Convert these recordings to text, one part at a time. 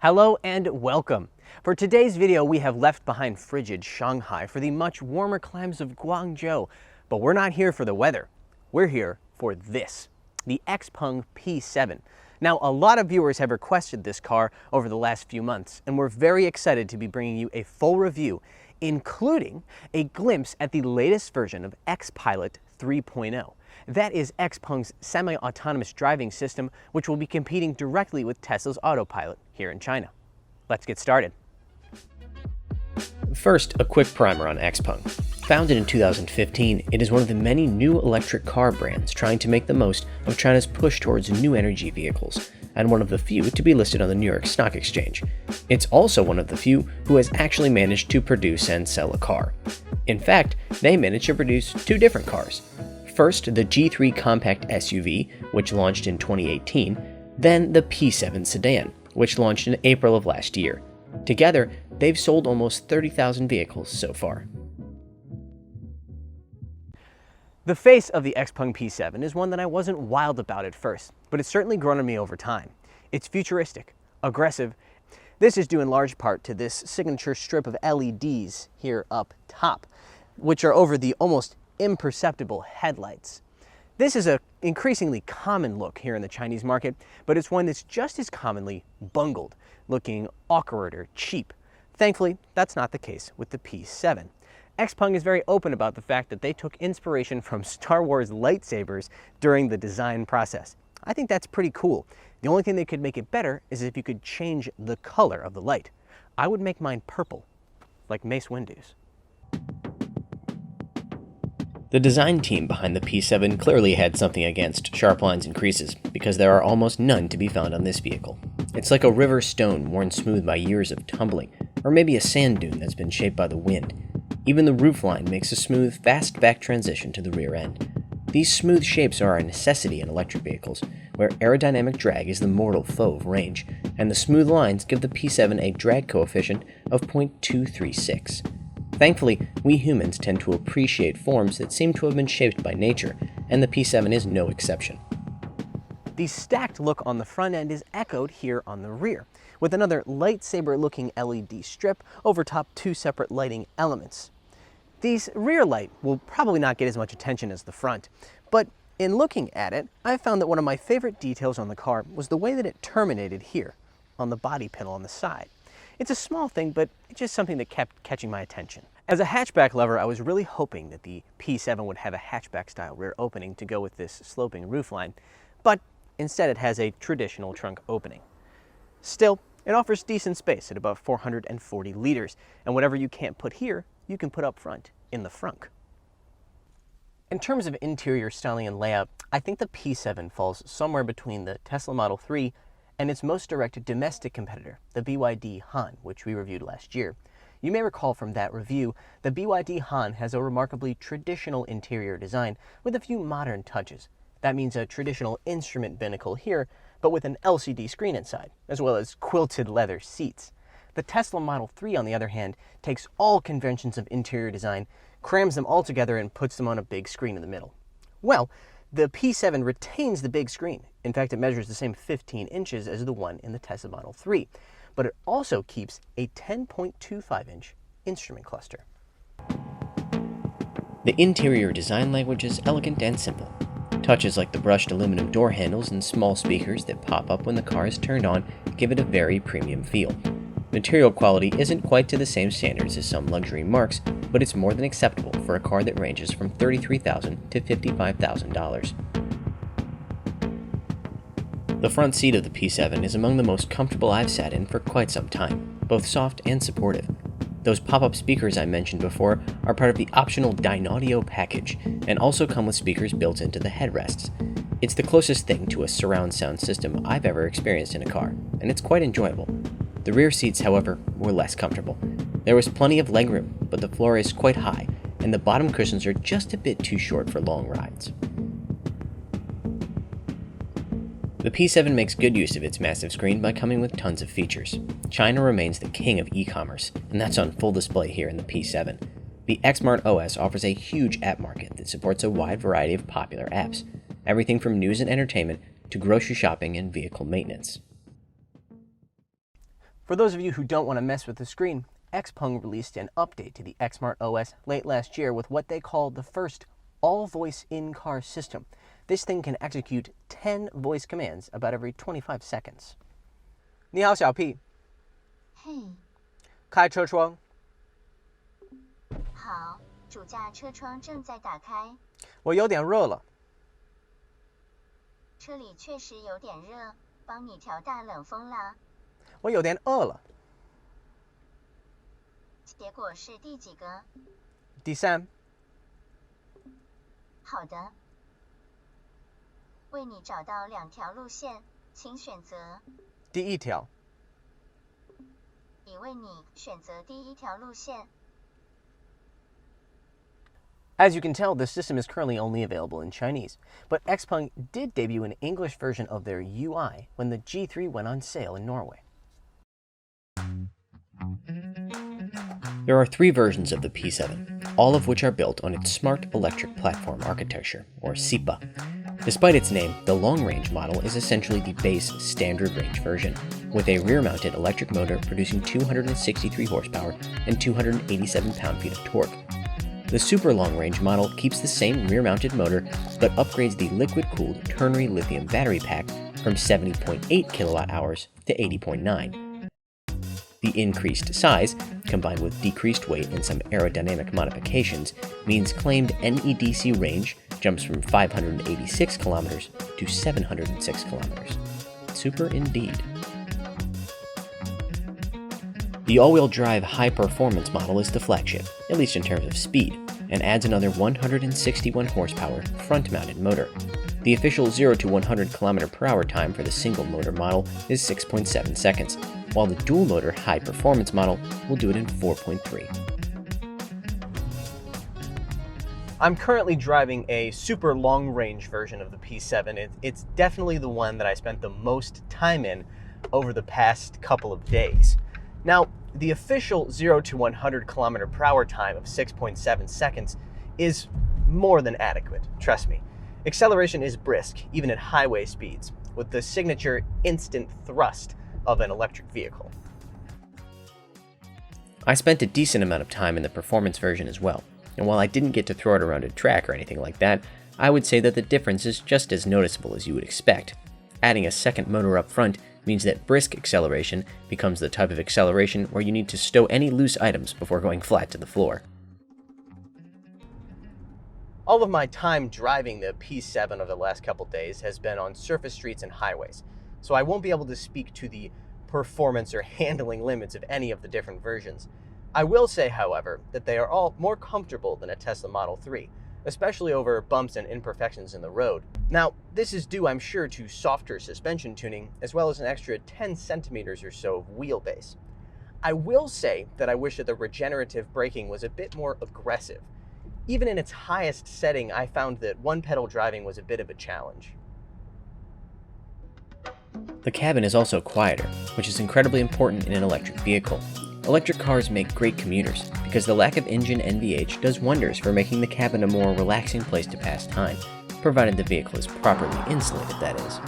Hello and welcome. For today's video, we have left behind frigid Shanghai for the much warmer climes of Guangzhou, but we're not here for the weather. We're here for this, the Xpeng P7. Now, a lot of viewers have requested this car over the last few months, and we're very excited to be bringing you a full review, including a glimpse at the latest version of Xpilot 3.0. That is Xpeng's semi-autonomous driving system, which will be competing directly with Tesla's autopilot here in China. Let's get started. First, a quick primer on Xpeng. Founded in 2015, it is one of the many new electric car brands trying to make the most of China's push towards new energy vehicles, and one of the few to be listed on the New York Stock Exchange. It's also one of the few who has actually managed to produce and sell a car. In fact, they managed to produce two different cars. First, the G3 compact SUV, which launched in 2018, then the P7 sedan, which launched in April of last year. Together, they've sold almost 30,000 vehicles so far. The face of the Xpeng P7 is one that I wasn't wild about at first, but it's certainly grown on me over time. It's futuristic, aggressive. This is due in large part to this signature strip of LEDs here up top, which are over the almost imperceptible headlights. This is an increasingly common look here in the Chinese market, but it's one that's just as commonly bungled, looking awkward or cheap. Thankfully, that's not the case with the P7. Xpeng is very open about the fact that they took inspiration from Star Wars lightsabers during the design process. I think that's pretty cool. The only thing that could make it better is if you could change the color of the light. I would make mine purple, like Mace Windu's. The design team behind the P7 clearly had something against sharp lines and creases, because there are almost none to be found on this vehicle. It's like a river stone worn smooth by years of tumbling, or maybe a sand dune that's been shaped by the wind. Even the roofline makes a smooth, fast back transition to the rear end. These smooth shapes are a necessity in electric vehicles, where aerodynamic drag is the mortal foe of range, and the smooth lines give the P7 a drag coefficient of 0.236. Thankfully, we humans tend to appreciate forms that seem to have been shaped by nature, and the P7 is no exception. The stacked look on the front end is echoed here on the rear, with another lightsaber-looking LED strip over top two separate lighting elements. These rear light will probably not get as much attention as the front, but in looking at it, I found that one of my favorite details on the car was the way that it terminated here, on the body panel on the side. It's a small thing, but it's just something that kept catching my attention. As a hatchback lover, I was really hoping that the P7 would have a hatchback-style rear opening to go with this sloping roofline, but instead it has a traditional trunk opening. Still, it offers decent space at about 440 liters, and whatever you can't put here, you can put up front in the frunk. In terms of interior styling and layout, I think the P7 falls somewhere between the Tesla Model 3 and its most direct domestic competitor, the BYD Han, which we reviewed last year. You may recall from that review, the BYD Han has a remarkably traditional interior design with a few modern touches. That means a traditional instrument binnacle here, but with an LCD screen inside, as well as quilted leather seats. The Tesla Model 3, on the other hand, takes all conventions of interior design, crams them all together, and puts them on a big screen in the middle. Well, the P7 retains the big screen. In fact, it measures the same 15 inches as the one in the Tesla Model 3, but it also keeps a 10.25-inch instrument cluster. The interior design language is elegant and simple. Touches like the brushed aluminum door handles and small speakers that pop up when the car is turned on give it a very premium feel. Material quality isn't quite to the same standards as some luxury marques, but it's more than acceptable for a car that ranges from $33,000 to $55,000. The front seat of the P7 is among the most comfortable I've sat in for quite some time, both soft and supportive. Those pop-up speakers I mentioned before are part of the optional Dynaudio package, and also come with speakers built into the headrests. It's the closest thing to a surround sound system I've ever experienced in a car, and it's quite enjoyable. The rear seats, however, were less comfortable. There was plenty of legroom, but the floor is quite high, and the bottom cushions are just a bit too short for long rides. The P7 makes good use of its massive screen by coming with tons of features. China remains the king of e-commerce, and that's on full display here in the P7. The Xmart OS offers a huge app market that supports a wide variety of popular apps, everything from news and entertainment to grocery shopping and vehicle maintenance. For those of you who don't want to mess with the screen, Xpeng released an update to the Xmart OS late last year with what they call the first all-voice in-car system. This thing can execute 10 voice commands about every 25 seconds. 你好，小屁。嘿，开车窗。好，主驾车窗正在打开。我有点热了。车里确实有点热，帮你调大冷风啦。我有点饿了。结果是第几个？第三。好的。为你找到2条路线，请选择。第一条。已为你选择第1条路线。As you can tell, the system is currently only available in Chinese, but Xpeng did debut an English version of their UI when the G3 went on sale in Norway. There are 3 versions of the P7, all of which are built on its Smart Electric Platform Architecture, or SEPA. Despite its name, the long-range model is essentially the base standard range version, with a rear-mounted electric motor producing 263 horsepower and 287 pound-feet of torque. The super long-range model keeps the same rear-mounted motor, but upgrades the liquid-cooled ternary lithium battery pack from 70.8 kilowatt-hours to 80.9. The increased size, combined with decreased weight and some aerodynamic modifications, means claimed NEDC range jumps from 586 kilometers to 706 kilometers. Super indeed. The all-wheel drive high-performance model is the flagship, at least in terms of speed, and adds another 161 horsepower front-mounted motor. The official 0 to 100 km/h time for the single-motor model is 6.7 seconds, while the dual-motor high-performance model will do it in 4.3. I'm currently driving a super long-range version of the P7. It's definitely the one that I spent the most time in over the past couple of days. Now, the official 0 to 100 km/h time of 6.7 seconds is more than adequate, trust me. Acceleration is brisk, even at highway speeds, with the signature instant thrust of an electric vehicle. I spent a decent amount of time in the performance version as well, and while I didn't get to throw it around a track or anything like that, I would say that the difference is just as noticeable as you would expect. Adding a second motor up front means that brisk acceleration becomes the type of acceleration where you need to stow any loose items before going flat to the floor. All of my time driving the P7 over the last couple days has been on surface streets and highways, so I won't be able to speak to the performance or handling limits of any of the different versions. I will say, however, that they are all more comfortable than a Tesla Model 3, especially over bumps and imperfections in the road. Now, this is due, I'm sure, to softer suspension tuning, as well as an extra 10 centimeters or so of wheelbase. I will say that I wish that the regenerative braking was a bit more aggressive. Even in its highest setting, I found that one-pedal driving was a bit of a challenge. The cabin is also quieter, which is incredibly important in an electric vehicle. Electric cars make great commuters because the lack of engine NVH does wonders for making the cabin a more relaxing place to pass time, provided the vehicle is properly insulated, that is.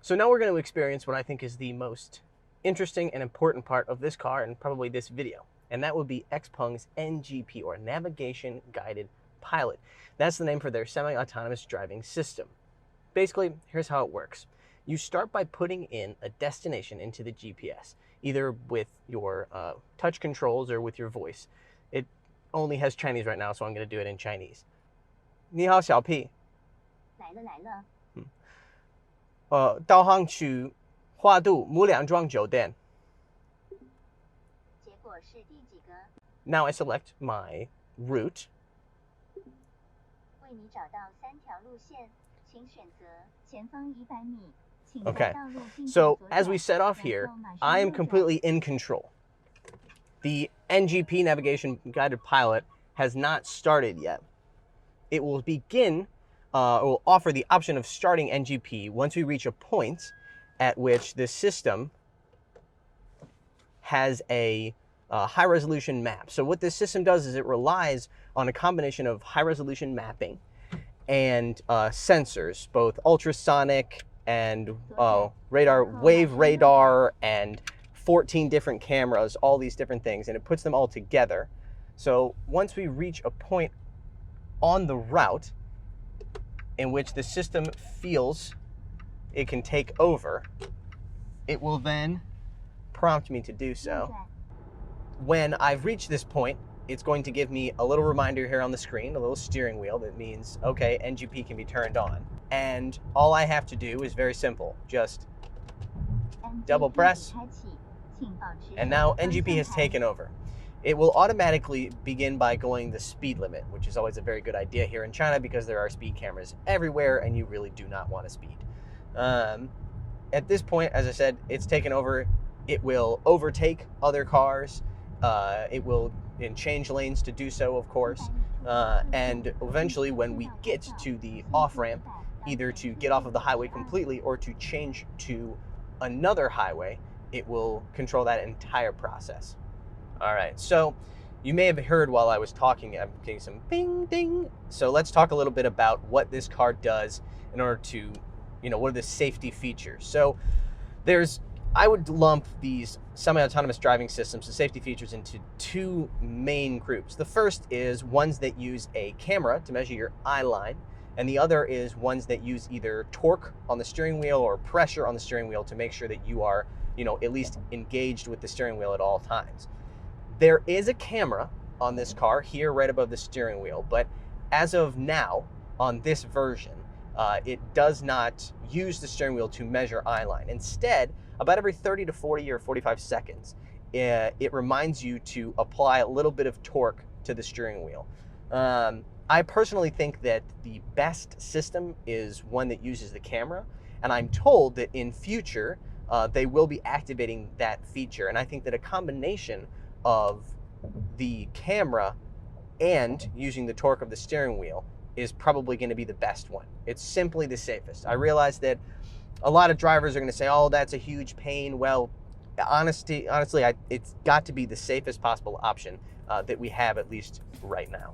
So now we're going to experience what I think is the most interesting and important part of this car and probably this video, and that would be Xpeng's NGP, or Navigation Guided Pilot. That's the name for their semi-autonomous driving system. Basically, here's how it works. You start by putting in a destination into the GPS, either with your touch controls or with your voice. It only has Chinese right now, so I'm going to do it in Chinese. 你好，小屁。来了来了。导航区花都母两庄酒店。结果是第几个？ Now I select my route. 为你找到3条路线，请选择前方100米。 Okay, so as we set off here, I am completely in control. The NGP Navigation Guided Pilot has not started yet. It will begin will offer the option of starting NGP once we reach a point at which the system has a high-resolution map. So what this system does is it relies on a combination of high-resolution mapping and sensors, both ultrasonic and wave radar, and 14 different cameras, all these different things, and it puts them all together. So once we reach a point on the route in which the system feels it can take over, it will then prompt me to do so. When I've reached this point, it's going to give me a little reminder here on the screen, a little steering wheel that means, okay, NGP can be turned on. And all I have to do is very simple. Just double press, and now NGP has taken over. It will automatically begin by going the speed limit, which is always a very good idea here in China because there are speed cameras everywhere and you really do not want to speed. At this point, as I said, it's taken over. It will overtake other cars. It will change lanes to do so, of course. And eventually, when we get to the off-ramp, either to get off of the highway completely or to change to another highway, it will control that entire process. All right, so you may have heard while I was talking, I'm getting some bing, ding. So let's talk a little bit about what this car does in order to, what are the safety features. So I would lump these semi-autonomous driving systems, the safety features, into two main groups. The first is ones that use a camera to measure your eye line, and the other is ones that use either torque on the steering wheel or pressure on the steering wheel to make sure that you are, at least engaged with the steering wheel at all times. There is a camera on this car here right above the steering wheel, but as of now, on this version, it does not use the steering wheel to measure eye line. Instead, about every 30 to 40 or 45 seconds, it reminds you to apply a little bit of torque to the steering wheel. I personally think that the best system is one that uses the camera, and I'm told that in future, they will be activating that feature. And I think that a combination of the camera and using the torque of the steering wheel is probably going to be the best one. It's simply the safest. I realize that a lot of drivers are going to say, oh, that's a huge pain. Well, honestly, it's got to be the safest possible option that we have, at least right now.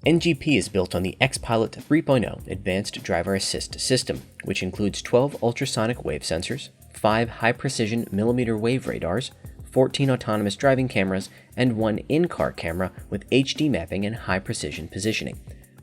NGP is built on the Xpilot 3.0 Advanced Driver Assist System, which includes 12 ultrasonic wave sensors, 5 high-precision millimeter wave radars, 14 autonomous driving cameras, and 1 in-car camera with HD mapping and high-precision positioning.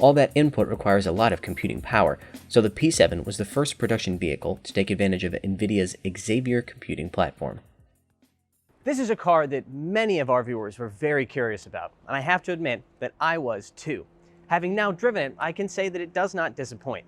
All that input requires a lot of computing power, so the P7 was the first production vehicle to take advantage of NVIDIA's Xavier computing platform. This is a car that many of our viewers were very curious about, and I have to admit that I was too. Having now driven it, I can say that it does not disappoint.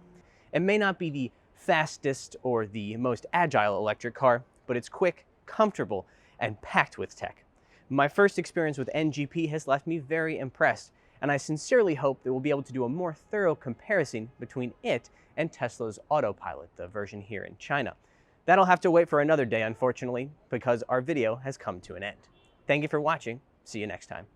It may not be the fastest or the most agile electric car, but it's quick, comfortable, and packed with tech. My first experience with NGP has left me very impressed, and I sincerely hope that we'll be able to do a more thorough comparison between it and Tesla's Autopilot, the version here in China. That'll have to wait for another day, unfortunately, because our video has come to an end. Thank you for watching. See you next time.